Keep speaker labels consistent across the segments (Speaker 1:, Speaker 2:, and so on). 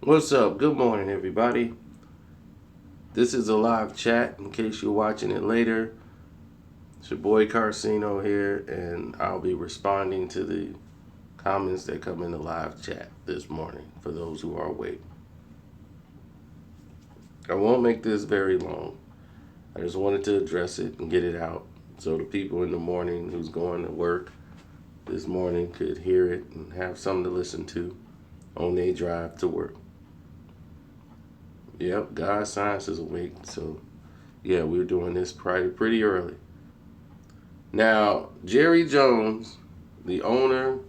Speaker 1: What's up? Good morning, everybody. This is a live chat in case you're watching it later. It's your boy Carcino here, and I'll be responding to the comments that come in the live chat this morning for those who are awake. I won't make this very long. I just wanted to address it and get it out so the people in the morning who's going to work this morning could hear it and have something to listen to on their drive to work. Yep, God science is awake. So, yeah, we're doing this pretty early. Now, Jerry Jones, the owner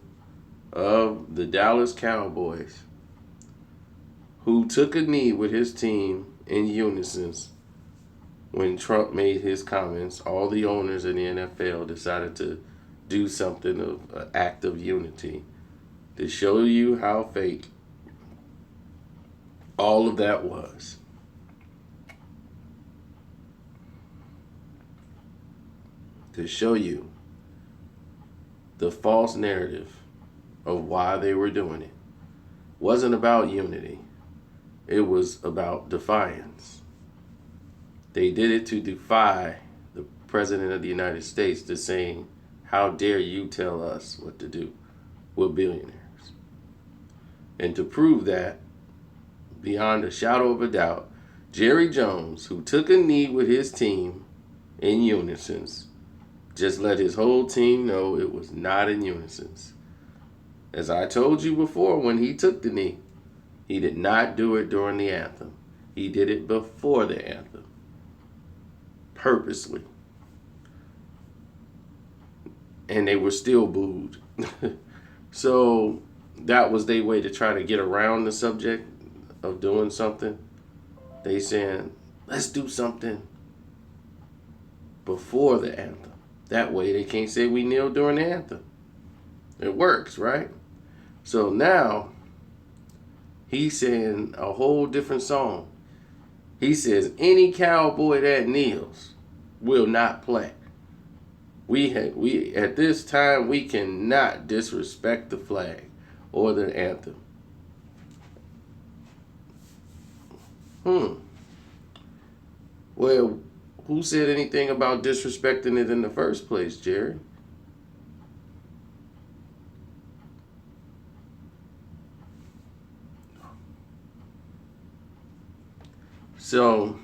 Speaker 1: of the Dallas Cowboys, who took a knee with his team in unison when Trump made his comments, all the owners in the NFL decided to do something of an act of unity to show you how fake all of that was. To show you the false narrative of why they were doing it. Wasn't about unity. It was about defiance. They did it to defy the President of the United States to saying, how dare you tell us what to do? We're billionaires. And to prove that, beyond a shadow of a doubt, Jerry Jones, who took a knee with his team in unison, just let his whole team know it was not in unison. As I told you before, when he took the knee, he did not do it during the anthem. He did it before the anthem. Purposely. And they were still booed. So that was their way to try to get around the subject of doing something. They saying, let's do something before the anthem. That way they can't say we kneel during the anthem. It works, right? So now he's saying a whole different song. He says any cowboy that kneels will not play. We at this time we cannot disrespect the flag or the anthem. Well, who said anything about disrespecting it in the first place, Jerry? So,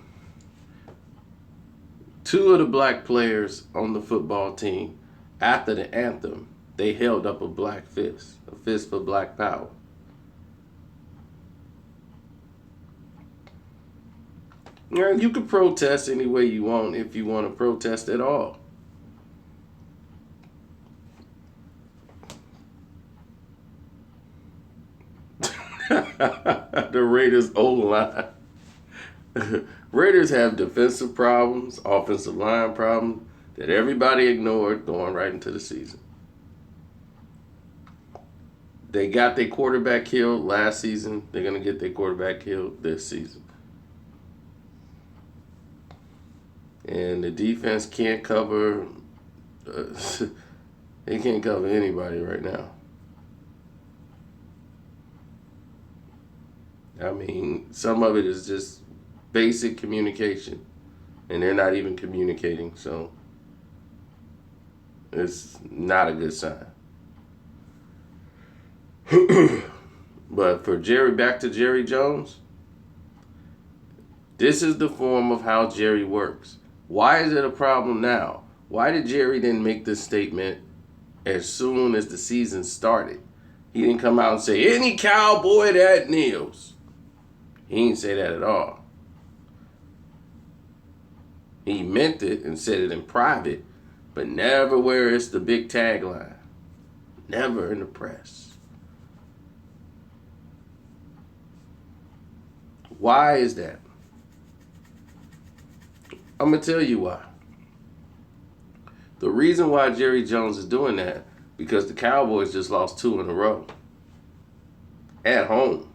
Speaker 1: two of the black players on the football team, after the anthem, they held up a black fist, a fist for black power. Now, you can protest any way you want if you want to protest at all. The Raiders' O-line. Raiders have defensive problems, offensive line problems that everybody ignored going right into the season. They got their quarterback killed last season. They're going to get their quarterback killed this season. And the defense can't cover. They can't cover anybody right now. I mean, some of it is just basic communication, and they're not even communicating, so it's not a good sign. But for back to Jerry Jones, this is the form of how Jerry works. Why is it a problem now? Why did Jerry then make this statement as soon as the season started? He didn't come out and say, any cowboy that kneels. He didn't say that at all. He meant it and said it in private, but never where it's the big tagline. Never in the press. Why is that? I'm going to tell you why. The reason why Jerry Jones is doing that, because the Cowboys just lost 2 in a row. At home.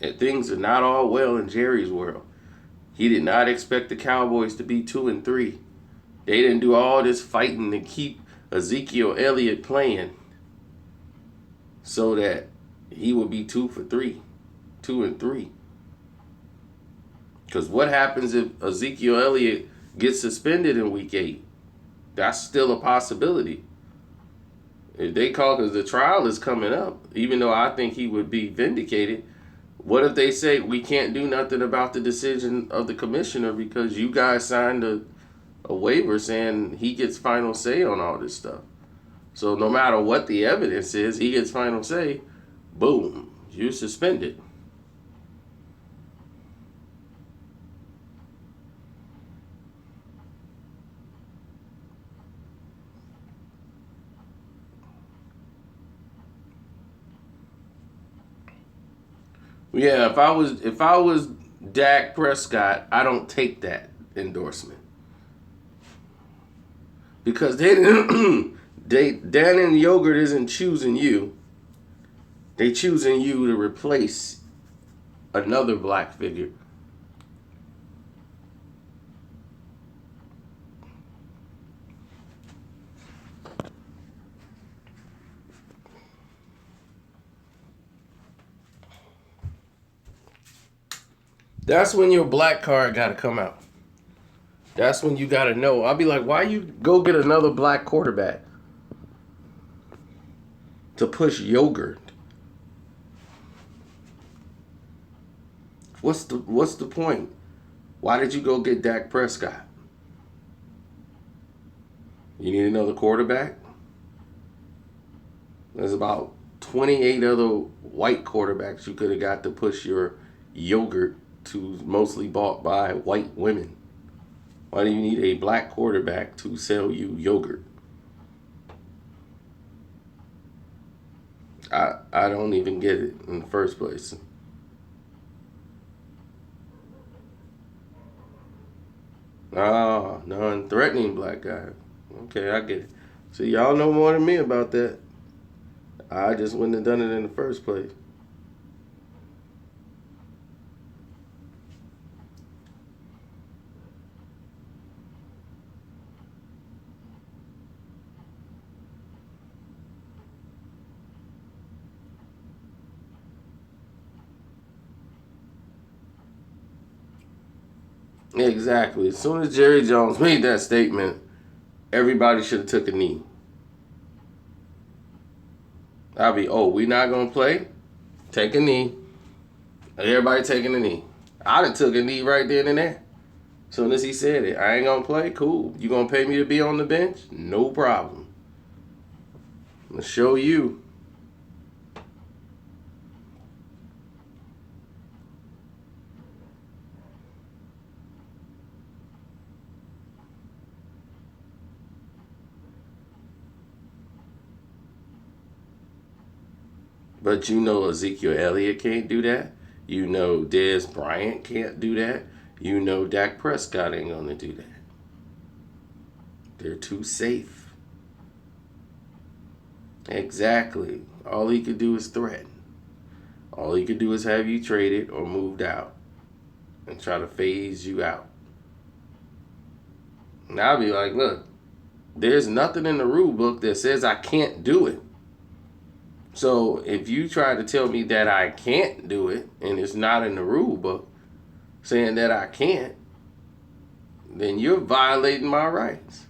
Speaker 1: And things are not all well in Jerry's world. He did not expect the Cowboys to be 2-3. They didn't do all this fighting to keep Ezekiel Elliott playing. so that he would be 2 for 3, 2 and 3. Because what happens if Ezekiel Elliott gets suspended in week 8? That's still a possibility. If they call, because the trial is coming up, even though I think he would be vindicated, what if they say we can't do nothing about the decision of the commissioner because you guys signed a waiver saying he gets final say on all this stuff? So no matter what the evidence is, he gets final say. Boom, you're suspended. Yeah, if I was Dak Prescott, I don't take that endorsement because they didn't. Dan and Yogurt isn't choosing you. They choosing you to replace another black figure. That's when your black card got to come out. That's when you got to know. I'll be like, why you go get another black quarterback to push Yogurt? What's the point? Why did you go get Dak Prescott? You need another quarterback? There's about 28 other white quarterbacks you could have got to push your Yogurt to, mostly bought by white women. Why do you need a black quarterback to sell you yogurt? I don't even get it in the first place. Ah, non-threatening black guy. Okay, I get it. So y'all know more than me about that. I just wouldn't have done it in the first place. Exactly. As soon as Jerry Jones made that statement, everybody should have took a knee. I'll be, we not going to play? Take a knee. Everybody taking a knee. I'd have took a knee right then and there. As soon as he said it, I ain't going to play? Cool. You going to pay me to be on the bench? No problem. I'm going to show you. But you know Ezekiel Elliott can't do that. You know Dez Bryant can't do that. You know Dak Prescott ain't going to do that. They're too safe. Exactly. All he could do is threaten. All he could do is have you traded or moved out and try to phase you out. And I'll be like, look, there's nothing in the rule book that says I can't do it. So if you try to tell me that I can't do it and it's not in the rule book saying that I can't, then you're violating my rights.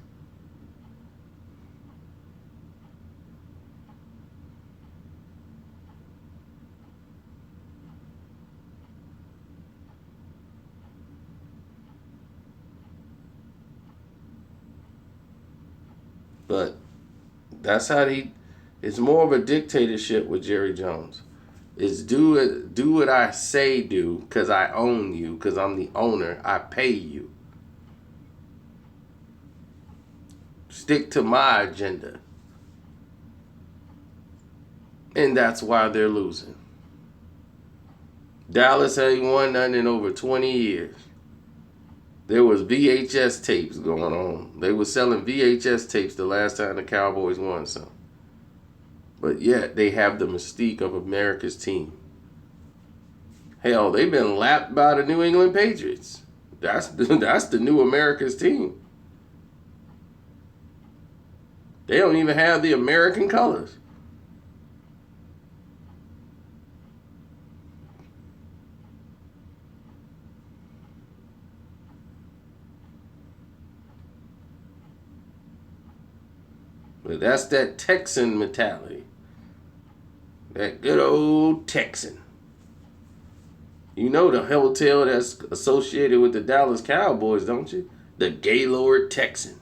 Speaker 1: But that's how it's more of a dictatorship with Jerry Jones. It's do what I say do because I own you, because I'm the owner. I pay you. Stick to my agenda. And that's why they're losing. Dallas ain't won nothing in over 20 years. There was VHS tapes going on. They were selling VHS tapes the last time the Cowboys won something. But yet they have the mystique of America's team. Hell, they've been lapped by the New England Patriots. That's the new America's team. They don't even have the American colors. But that's that Texan mentality. That good old Texan. You know the hotel that's associated with the Dallas Cowboys, don't you? The Gaylord Texan.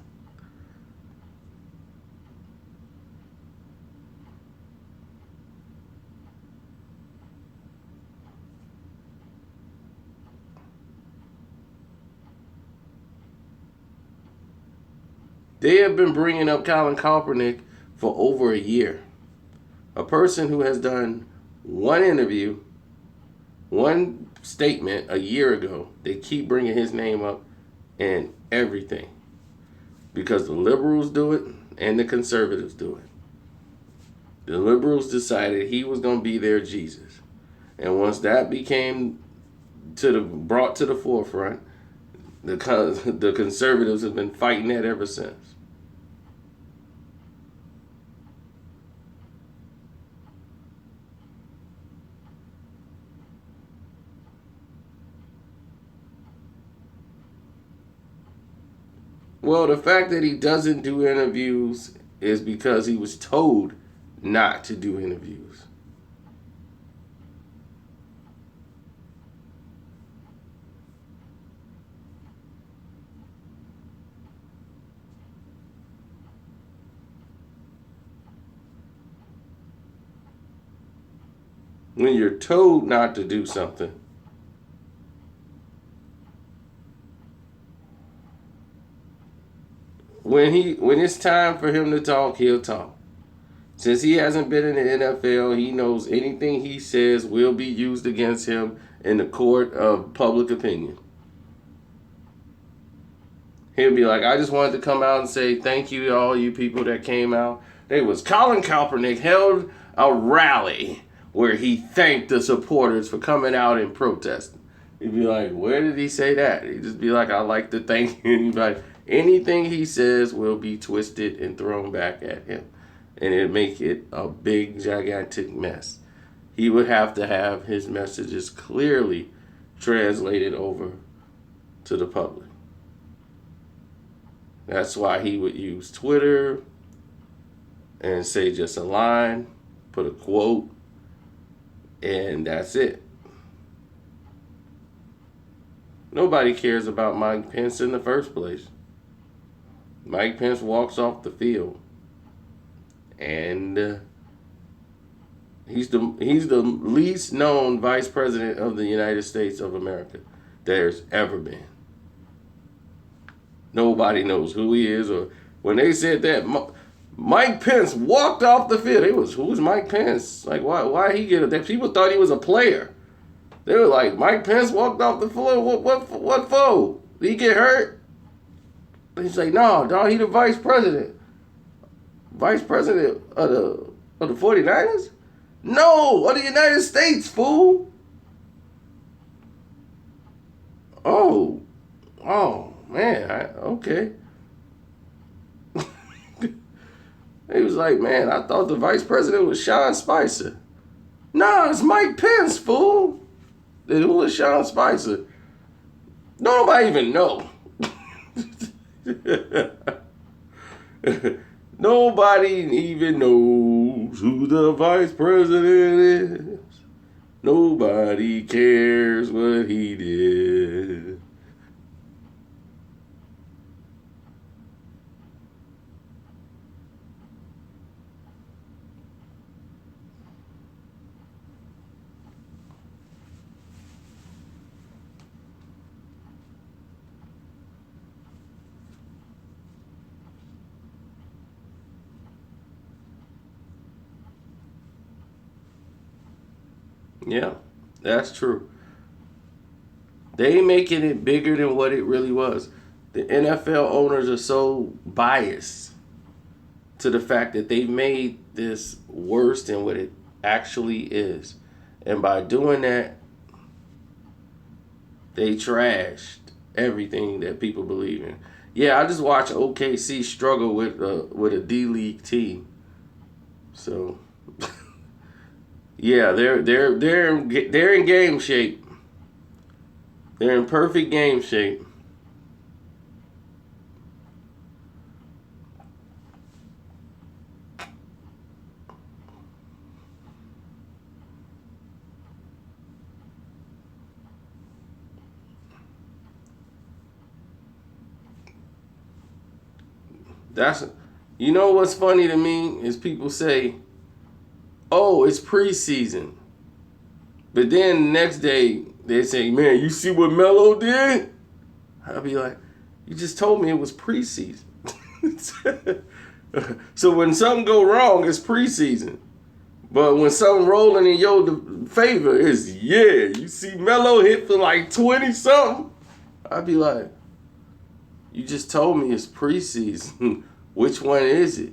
Speaker 1: They have been bringing up Colin Kaepernick for over a year. A person who has done one interview, one statement a year ago, they keep bringing his name up and everything. Because the liberals do it and the conservatives do it. The liberals decided he was going to be their Jesus. And once that became brought to the forefront, the conservatives have been fighting that ever since. Well, the fact that he doesn't do interviews is because he was told not to do interviews. When you're told not to do something, when it's time for him to talk, he'll talk. Since he hasn't been in the NFL, he knows anything he says will be used against him in the court of public opinion. He'll be like, I just wanted to come out and say thank you to all you people that came out. There was Colin Kaepernick held a rally where he thanked the supporters for coming out and protesting. He'd be like, where did he say that? He'd just be like, I like to thank you. He'd be like, anything he says will be twisted and thrown back at him. And it'd make it a big, gigantic mess. He would have to have his messages clearly translated over to the public. That's why he would use Twitter and say just a line, put a quote, and that's it. Nobody cares about Mike Pence in the first place. Mike Pence walks off the field, and he's the least known vice president of the United States of America there's ever been. Nobody knows who he is, or when they said that Mike Pence walked off the field, it was, who's Mike Pence? Like, why he get it? People thought he was a player. They were like, Mike Pence walked off the floor. What for? Did he get hurt? He's like, no, dog, he the vice president. Vice president of the 49ers? No, of the United States, fool. Oh, man, okay. He was like, man, I thought the vice president was Sean Spicer. Nah, it's Mike Pence, fool. Then who was Sean Spicer? Nobody even know. Nobody even knows who the vice president is. Nobody cares what he did. Yeah, that's true. They making it bigger than what it really was. The NFL owners are so biased to the fact that they've made this worse than what it actually is. And by doing that, they trashed everything that people believe in. Yeah, I just watched OKC struggle with a D-League team. So yeah, they're in game shape. They're in perfect game shape. That's, you know what's funny to me is people say, "Oh, it's preseason," but then the next day they say, "Man, you see what Melo did?" I'll be like, "You just told me it was preseason." So when something go wrong, it's preseason. But when something rolling in your favor, it's yeah. You see Melo hit for like 20 something. I'd be like, "You just told me it's preseason. Which one is it?"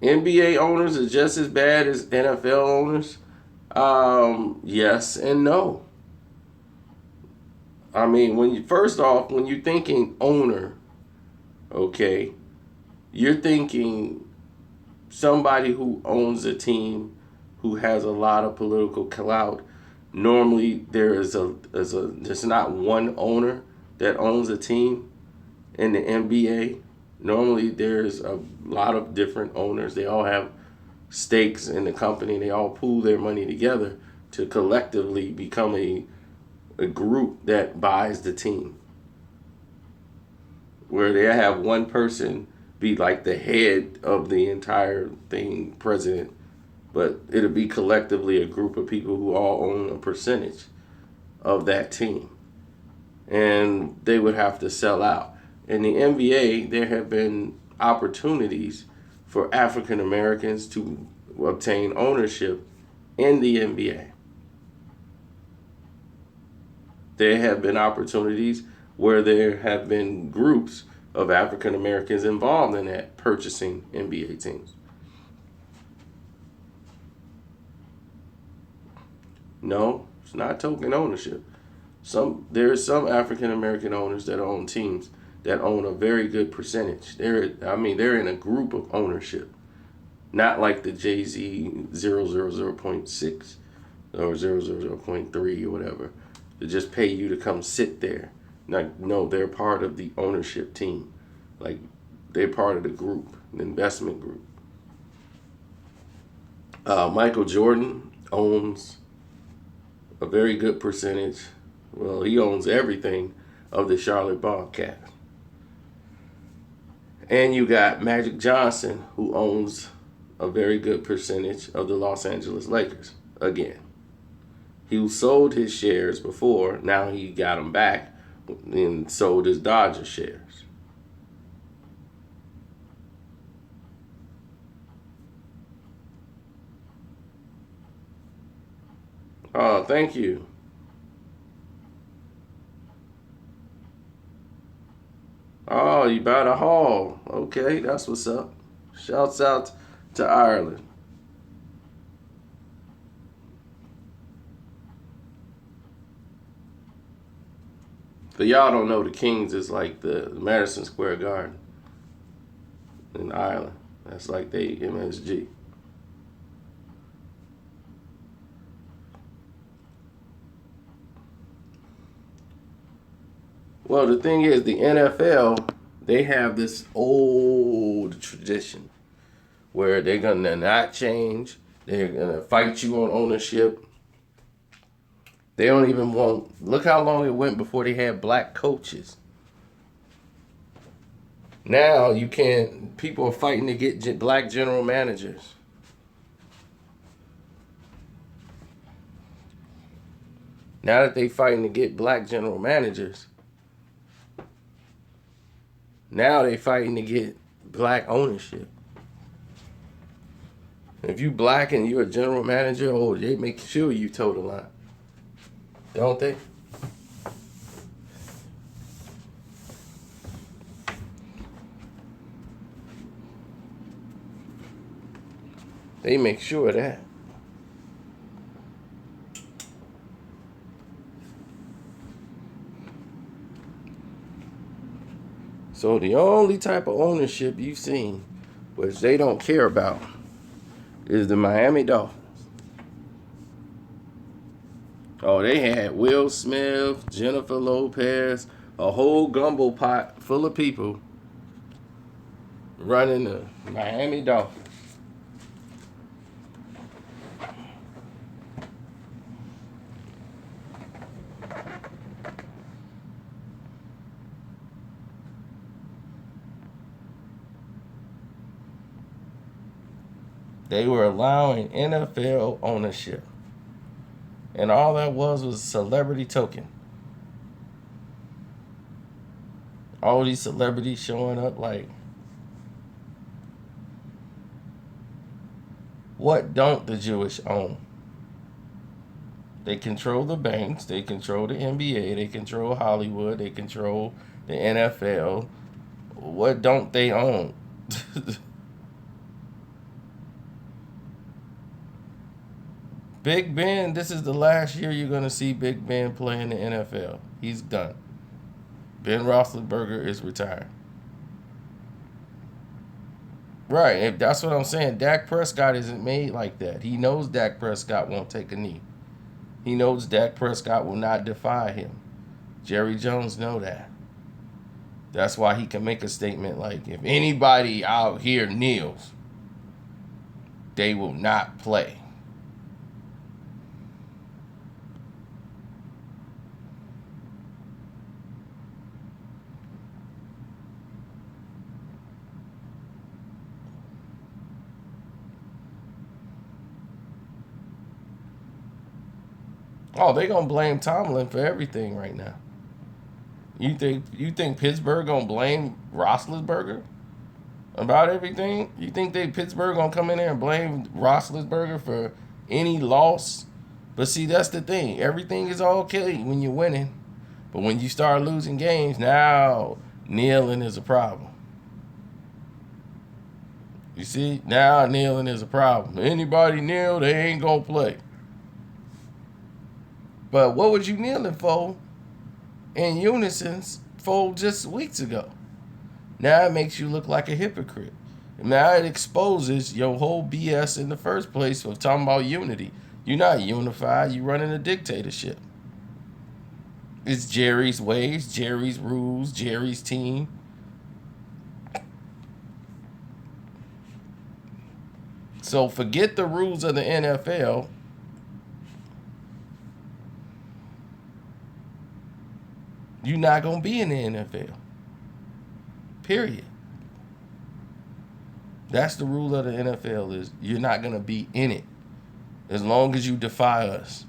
Speaker 1: NBA owners are just as bad as NFL owners. Yes and no. I mean, first off, when you're thinking owner, okay, you're thinking somebody who owns a team who has a lot of political clout. Normally, there's not one owner that owns a team in the NBA. Normally, there's a lot of different owners. They all have stakes in the company. They all pool their money together to collectively become a group that buys the team. Where they have one person be like the head of the entire thing, president, but it'll be collectively a group of people who all own a percentage of that team. And they would have to sell out. In the NBA, there have been opportunities for African Americans to obtain ownership in the NBA. There have been opportunities where there have been groups of African Americans involved in that purchasing NBA teams. No, it's not token ownership. There's some African American owners that own teams that own a very good percentage. They're in a group of ownership, not like the Jay-Z 0.6 or 0.3 or whatever. They just pay you to come sit there. No, they're part of the ownership team. Like, they're part of the group, the investment group. Michael Jordan owns a very good percentage. Well, he owns everything of the Charlotte Bobcats. And you got Magic Johnson, who owns a very good percentage of the Los Angeles Lakers. Again, he sold his shares before. Now he got them back and sold his Dodger shares. Oh, thank you. Oh, you bought a hall. Okay, that's what's up. Shouts out to Ireland. For y'all don't know, the Kings is like the Madison Square Garden in Ireland. That's like they MSG. Well, the thing is, the NFL, they have this old tradition where they're gonna not change. They're gonna fight you on ownership. They don't even want. Look how long it went before they had black coaches. Now you can't. People are fighting to get black general managers. Now that they fighting to get black general managers, now they fighting to get black ownership. If you black and you're a general manager, oh, they make sure you toe the line, don't they? They make sure of that. So the only type of ownership you've seen, which they don't care about, is the Miami Dolphins. Oh, they had Will Smith, Jennifer Lopez, a whole gumbo pot full of people running the Miami Dolphins. They were allowing NFL ownership. And all that was a celebrity token. All these celebrities showing up like, what don't the Jewish own? They control the banks, they control the NBA, they control Hollywood, they control the NFL. What don't they own? Big Ben, this is the last year you're going to see Big Ben play in the NFL. He's done. Ben Roethlisberger is retired. Right, if that's what I'm saying. Dak Prescott isn't made like that. He knows Dak Prescott won't take a knee. He knows Dak Prescott will not defy him. Jerry Jones know that. That's why he can make a statement like, if anybody out here kneels, they will not play. Oh, they gonna blame Tomlin for everything right now. You think Pittsburgh gonna blame Roethlisberger about everything? You think Pittsburgh gonna come in there and blame Roethlisberger for any loss? But see, that's the thing. Everything is okay when you're winning, but when you start losing games, now kneeling is a problem. You see, now kneeling is a problem. Anybody kneel, they ain't gonna play. But what was you kneeling for in unison for just weeks ago? Now it makes you look like a hypocrite. Now it exposes your whole BS in the first place of talking about unity. You're not unified. You're running a dictatorship. It's Jerry's ways, Jerry's rules, Jerry's team. So forget the rules of the NFL. You're not going to be in the NFL. Period. That's the rule of the NFL is you're not going to be in it as long as you defy us.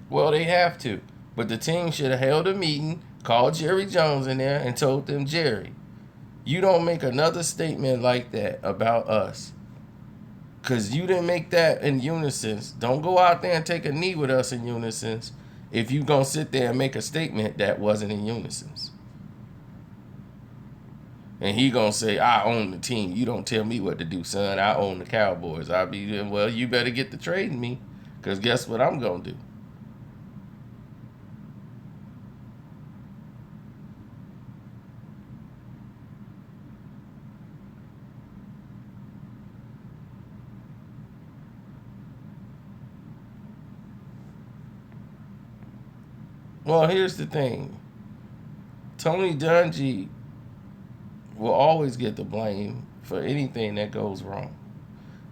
Speaker 1: Well, they have to. But the team should have held a meeting, called Jerry Jones in there, and told them, Jerry, you don't make another statement like that about us. Because you didn't make that in unison. Don't go out there and take a knee with us in unison if you going to sit there and make a statement that wasn't in unison. And he going to say, I own the team. You don't tell me what to do, son. I own the Cowboys. I'll be, well, you better get to trading me. Because guess what I'm going to do? Well, here's the thing. Tony Dungy will always get the blame for anything that goes wrong.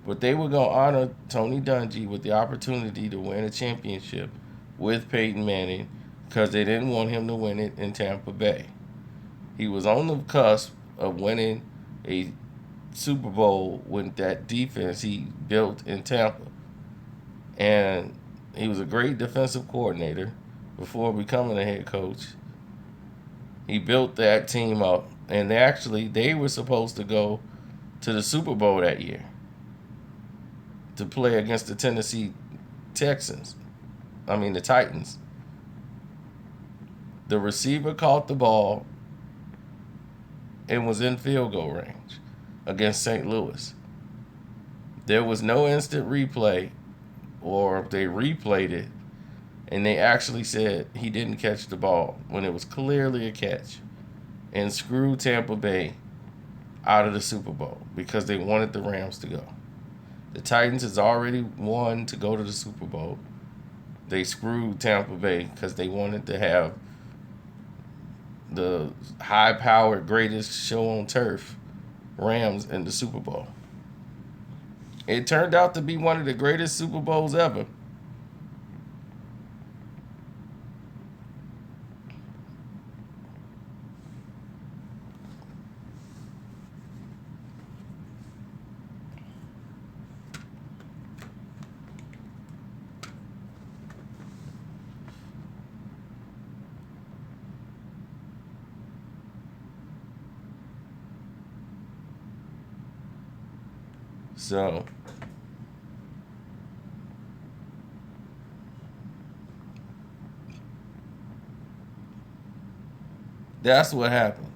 Speaker 1: But they were going to honor Tony Dungy with the opportunity to win a championship with Peyton Manning because they didn't want him to win it in Tampa Bay. He was on the cusp of winning a Super Bowl with that defense he built in Tampa. And he was a great defensive coordinator before becoming a head coach. He built that team up, and they were supposed to go to the Super Bowl that year to play against the Tennessee Titans. The receiver caught the ball and was in field goal range against St. Louis. There was no instant replay, or if they replayed it, And they actually said he didn't catch the ball when it was clearly a catch, and screwed Tampa Bay out of the Super Bowl because they wanted the Rams to go. The Titans has already won to go to the Super Bowl. They screwed Tampa Bay because they wanted to have the high-powered greatest show on turf, Rams, in the Super Bowl. It turned out to be one of the greatest Super Bowls ever. So that's what happened.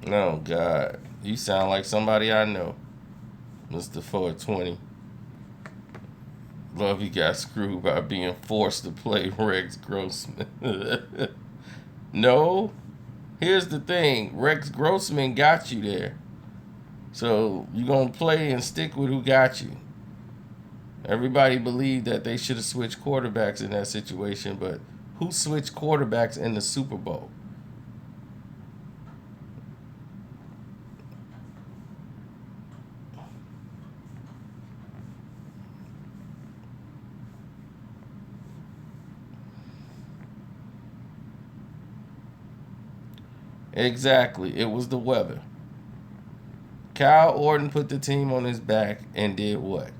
Speaker 1: Oh God, you sound like somebody I know, Mr. 420. Love he got screwed by being forced to play Rex Grossman. No, here's the thing: Rex Grossman got you there, so you gonna play and stick with who got you. Everybody believed that they should have switched quarterbacks in that situation, but who switched quarterbacks in the Super Bowl? Exactly, it was the weather. Kyle Orton put the team on his back and did what?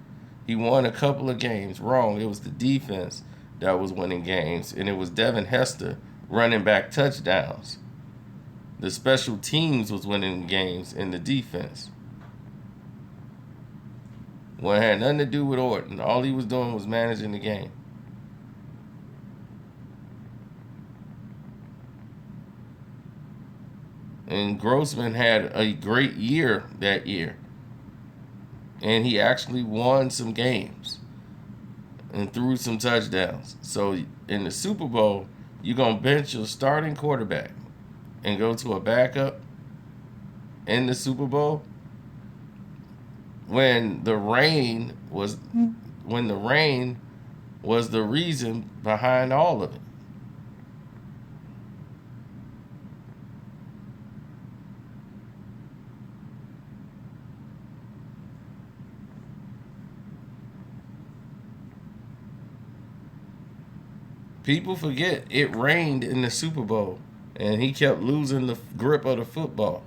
Speaker 1: He won a couple of games. Wrong. It was the defense that was winning games, and it was Devin Hester running back touchdowns. The special teams was winning games in the defense. Well, it had nothing to do with Orton. All he was doing was managing the game. And Grossman had a great year that year. And he actually won some games and threw some touchdowns. So in the Super Bowl, you're going to bench your starting quarterback and go to a backup in the Super Bowl when the rain was when the rain was the reason behind all of it. People forget it rained in the Super Bowl and he kept losing the grip of the football.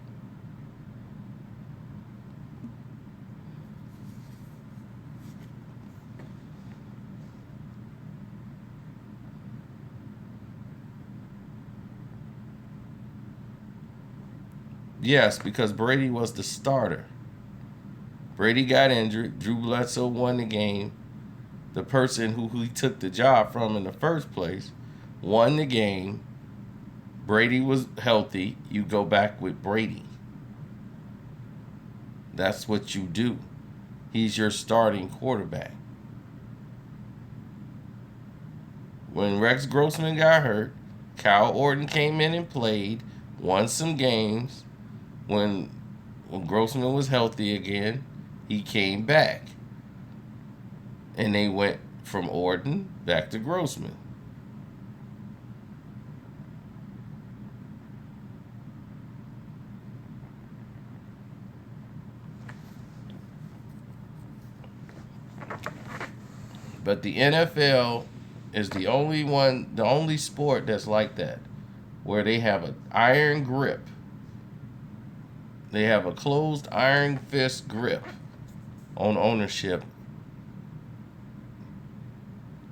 Speaker 1: Yes, because Brady was the starter. Brady got injured. Drew Bledsoe won the game. The person who he took the job from in the first place won the game. Brady was healthy. You go back with Brady. That's what you do. He's your starting quarterback. When Rex Grossman got hurt, Kyle Orton came in and played, won some games. When Grossman was healthy again, he came back. And they went from Orton back to Grossman. But the NFL is the only sport that's like that, where they have an iron grip. They have a closed iron fist grip on ownership.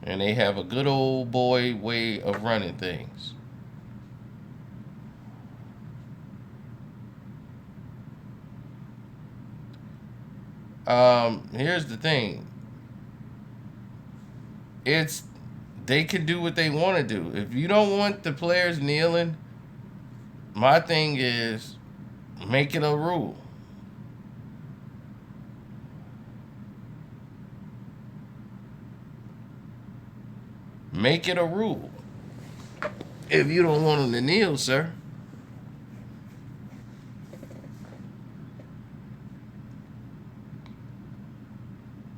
Speaker 1: And they have a good old boy way of running things. Here's the thing. It's they can do what they want to do. If you don't want the players kneeling, my thing is Make it a rule. Make it a rule. If you don't want them to kneel, sir.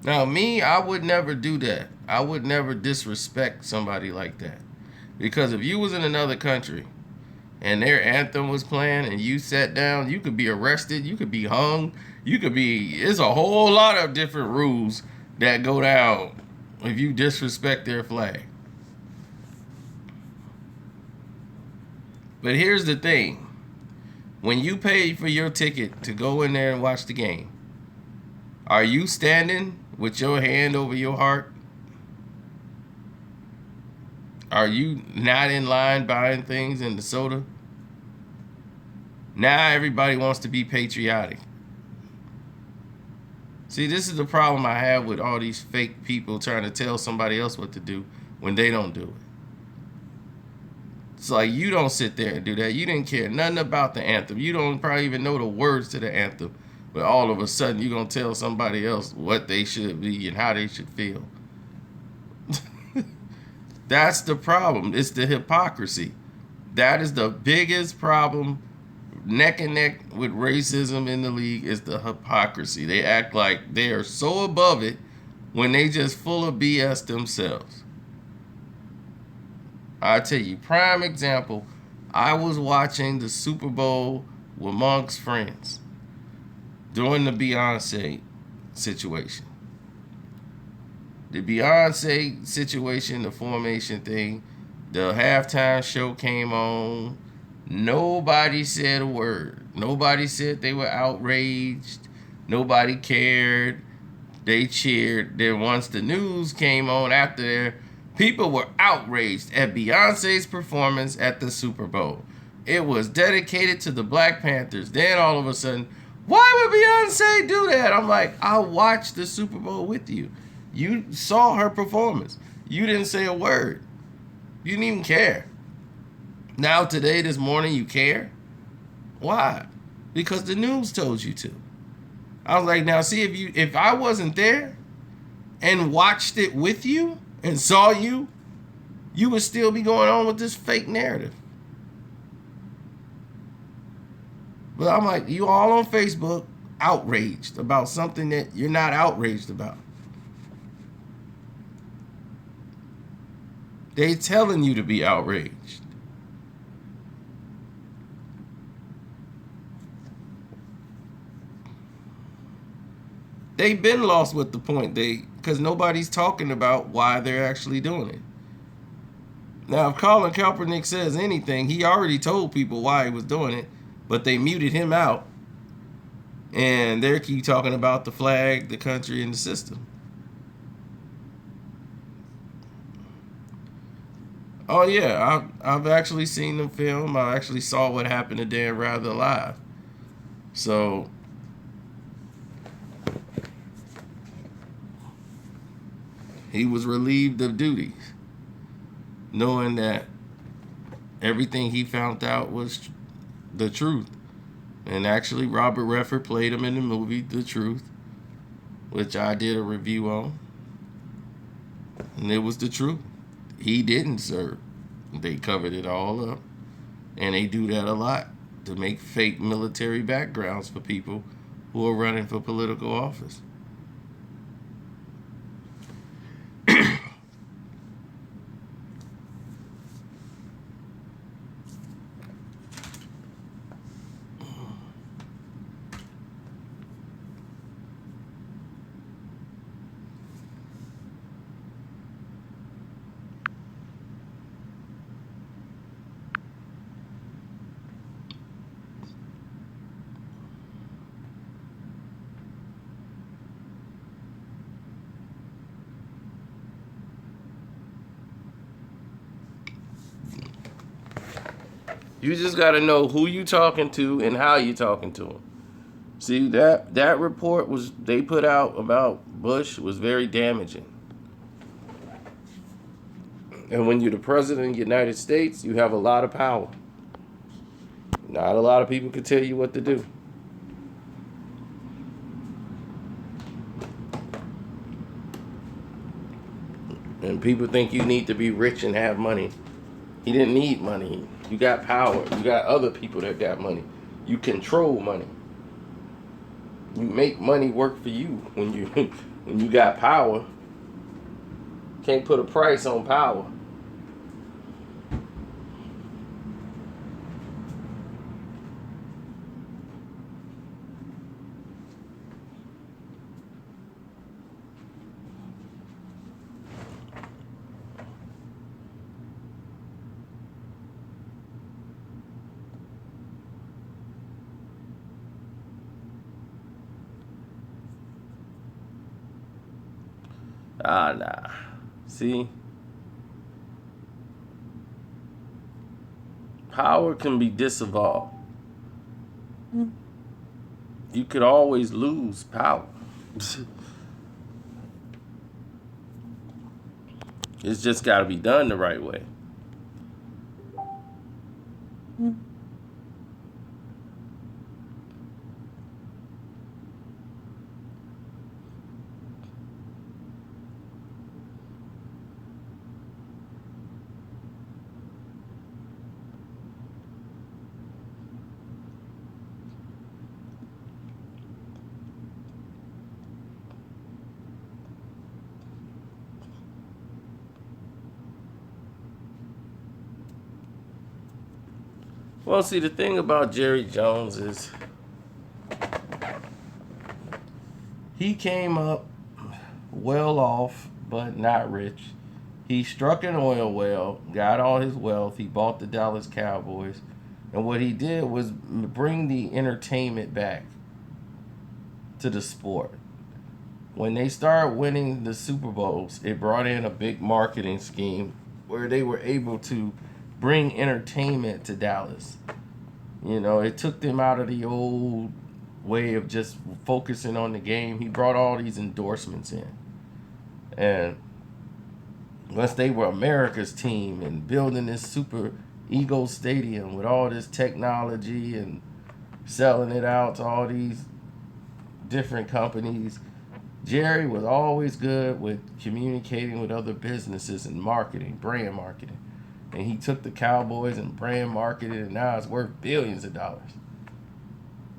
Speaker 1: Now, me, I would never do that. I would never disrespect somebody like that. Because if you was in another country and their anthem was playing and you sat down, you could be arrested, you could be hung, it's a whole lot of different rules that go down if you disrespect their flag. But here's the thing. When you pay for your ticket to go in there and watch the game, are you standing with your hand over your heart? Are you not in line buying things in the soda? Now everybody wants to be patriotic. See, this is the problem I have with all these fake people trying to tell somebody else what to do when they don't do it. It's like you don't sit there and do that. You didn't care nothing about the anthem. You don't probably even know the words to the anthem. But all of a sudden you're going to tell somebody else what they should be and how they should feel. That's the problem. It's the hypocrisy. That is the biggest problem, neck and neck with racism in the league, is the hypocrisy. They act like they are so above it when they just full of BS themselves. I tell you, prime example, I was watching the Super Bowl with Monk's friends during the Beyonce situation. The Beyonce situation, the formation thing, the halftime show came on. Nobody said a word. Nobody said they were outraged. Nobody cared. They cheered. Then once the news came on after there, people were outraged at Beyonce's performance at the Super Bowl. It was dedicated to the Black Panthers. Then all of a sudden, why would Beyonce do that? I'm like, I watched the Super Bowl with you. You saw her performance. You didn't say a word. You didn't even care. Now today, this morning, you care? Why? Because the news told you to. I was like, now see, if I wasn't there and watched it with you and saw you, you would still be going on with this fake narrative. But I'm like, you all on Facebook outraged about something that you're not outraged about. They telling you to be outraged. They've been lost with the point, because nobody's talking about why they're actually doing it. Now, if Colin Kaepernick says anything, he already told people why he was doing it, but they muted him out, and they keep talking about the flag, the country, and the system. Oh yeah, I've actually seen the film. I actually saw what happened to Dan Rather live. So he was relieved of duties, knowing that everything he found out was the truth. And actually, Robert Redford played him in the movie The Truth, which I did a review on. And it was the truth. He didn't serve. They covered it all up. And they do that a lot to make fake military backgrounds for people who are running for political office. You just got to know who you talking to and how you talking to them. See, that report they put out about Bush was very damaging. And when you're the president of the United States, you have a lot of power. Not a lot of people can tell you what to do. And people think you need to be rich and have money. He didn't need money. You got power. You got other people that got money. You control money. You make money work for you when you when you got power. Can't put a price on power. Nah. See? Power can be disavowed. You could always lose power. It's just got to be done the right way. Well, see, the thing about Jerry Jones is he came up well off, but not rich. He struck an oil well, got all his wealth. He bought the Dallas Cowboys. And what he did was bring the entertainment back to the sport. When they started winning the Super Bowls, it brought in a big marketing scheme where they were able to bring entertainment to Dallas. You know, it took them out of the old way of just focusing on the game. He brought all these endorsements in. And once they were America's team and building this super ego stadium with all this technology and selling it out to all these different companies, Jerry was always good with communicating with other businesses and marketing, brand marketing. And he took the Cowboys and brand marketed, and now it's worth billions of dollars.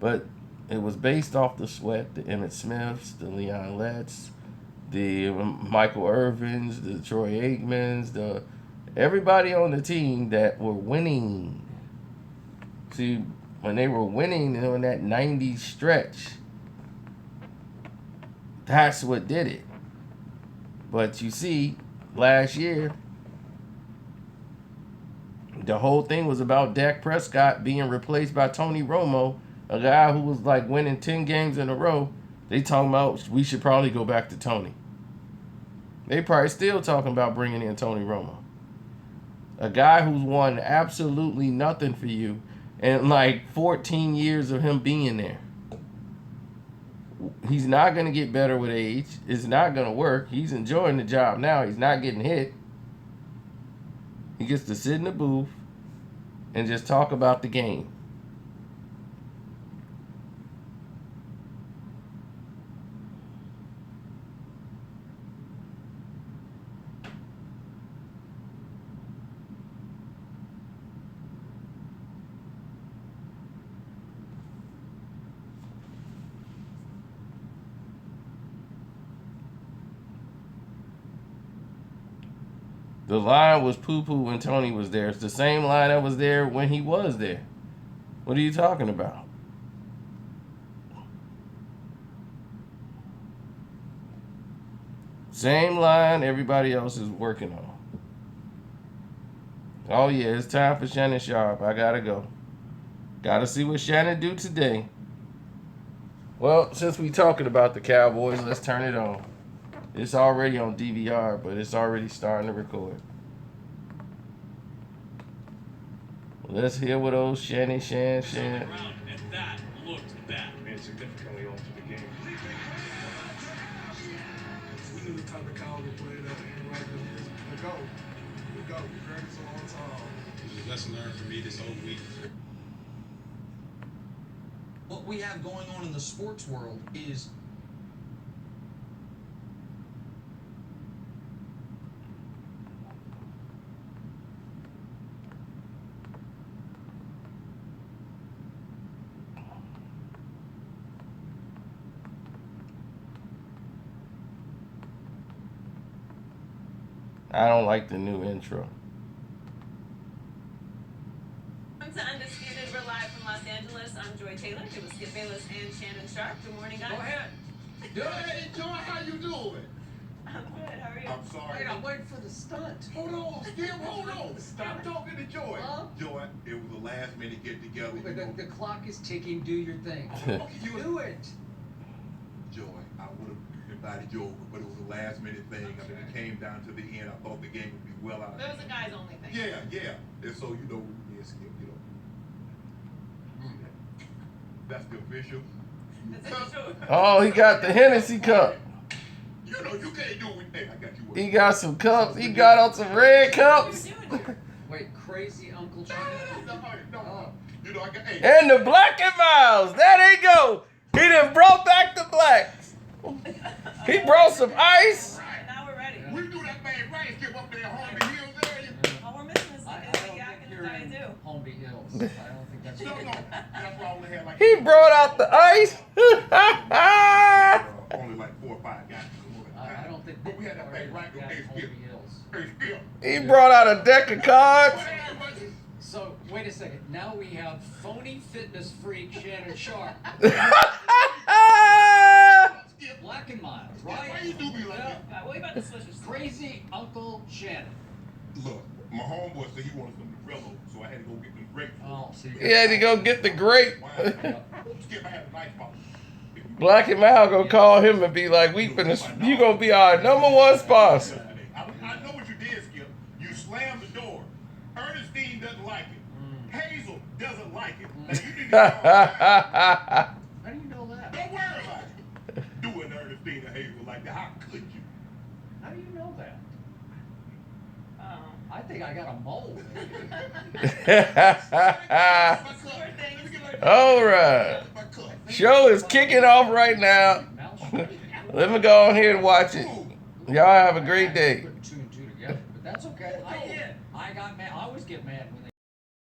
Speaker 1: But it was based off the sweat, the Emmitt Smiths, the Leon Letts, the Michael Irvins, the Troy Aikmans, the everybody on the team that were winning. See, when they were winning on that 90s stretch, that's what did it. But you see, last year, the whole thing was about Dak Prescott being replaced by Tony Romo, a guy who was like winning 10 games in a row. They talking about we should probably go back to Tony. They probably still talking about bringing in Tony Romo. A guy who's won absolutely nothing for you and like 14 years of him being there. He's not going to get better with age. It's not going to work. He's enjoying the job now. He's not getting hit. He gets to sit in the booth and just talk about the game. The line was poo-poo when Tony was there. It's the same line that was there when he was there. What are you talking about? Same line everybody else is working on. Oh yeah, it's time for Shannon Sharp. I gotta go. Gotta see what Shannon do today. Well, since we talking about the Cowboys, let's turn it on. It's already on DVR, but it's already starting to record. Let's hear what old Shanny Shan.
Speaker 2: And that looked bad.
Speaker 3: And significantly altered the game.
Speaker 4: We knew the type of Cowboy player that Aaron Rodgers is. We go. We heard this a long time.
Speaker 2: It was a lesson learned for me this whole week.
Speaker 5: what we have going on in the sports world is
Speaker 1: I don't like the new intro.
Speaker 6: Welcome to Undisputed. We're live from Los Angeles. I'm Joy Taylor. It was Skip Bayless and Shannon Sharp. Good morning, guys.
Speaker 3: Go ahead. Hey, Joy, how you doing?
Speaker 6: I'm good. How are you?
Speaker 3: I'm sorry.
Speaker 5: wait, I'm waiting for the stunt.
Speaker 3: Hold on, Skip, hold on. Stop talking to Joy.
Speaker 5: Huh?
Speaker 3: Joy, it was a last minute get together.
Speaker 5: The clock is ticking. Do your thing.
Speaker 3: Okay, you
Speaker 5: Do it.
Speaker 3: Joy, I would have invited you over, but it was a last minute thing. I mean, it came down to the end. I thought the game would be well out.
Speaker 6: That was a guys only thing.
Speaker 3: Yeah. And so, you know, me and Skip, you know. That's the official.
Speaker 6: That's it, sure.
Speaker 1: Oh, he got the Hennessy cup.
Speaker 3: You know, you can't do it. Hey, I got you.
Speaker 1: He got some cups. He got on some red
Speaker 6: What
Speaker 1: cups.
Speaker 6: are you doing here?
Speaker 5: Wait, crazy Uncle
Speaker 3: No.
Speaker 5: John.
Speaker 3: You know, I got. Hey.
Speaker 1: And the black and miles. There they go. He done brought back the blacks. He brought some ice.
Speaker 6: And now we're ready.
Speaker 3: We do that man right. Skip up there, Harvey Hills area.
Speaker 6: All we're missing is
Speaker 5: I
Speaker 6: the
Speaker 5: don't
Speaker 6: yak
Speaker 5: think
Speaker 6: and the
Speaker 5: you're
Speaker 6: diet
Speaker 5: in
Speaker 6: too.
Speaker 5: Holmby Hills. I don't think that's
Speaker 3: No. That's why I only had like.
Speaker 1: He brought out the ice.
Speaker 3: Only like 4 or 5 guys.
Speaker 5: I don't think.
Speaker 3: But we had that thing right.
Speaker 5: Yeah,
Speaker 3: Okay, Skip.
Speaker 5: Holmby Hills.
Speaker 3: Hey, Skip.
Speaker 1: He brought out a deck of cards.
Speaker 5: So wait a second. Now we have phony fitness freak Shannon Sharp.
Speaker 3: Skip.
Speaker 5: Black and mild,
Speaker 3: Why
Speaker 5: right?
Speaker 3: you do me like that?
Speaker 6: What about the switchers?
Speaker 5: Crazy Uncle Shannon.
Speaker 3: Look, my homeboy said he wanted some Negrello, so I had to go get them grapes.
Speaker 5: Oh, so you
Speaker 1: He had to go get the grape.
Speaker 3: Skip, I had a nice bottle.
Speaker 1: Black and Mal gonna call him and be like, "We finna, you gonna be our #1 sponsor."
Speaker 3: I know what you did, Skip. You slammed the door. Ernestine doesn't like it. Hazel doesn't like it. Now, you need to
Speaker 5: How do you know that?
Speaker 3: don't worry about it. Doing Ernestine and Hazel like that, how could you?
Speaker 5: How do you know that?
Speaker 6: Oh.
Speaker 5: I think I got a mole.
Speaker 1: All right,
Speaker 3: My cup.
Speaker 1: show is kicking off right now. Let me go on here and watch it. Y'all have a great day.
Speaker 5: Put two and two together, but that's okay. I got mad. I always get mad when they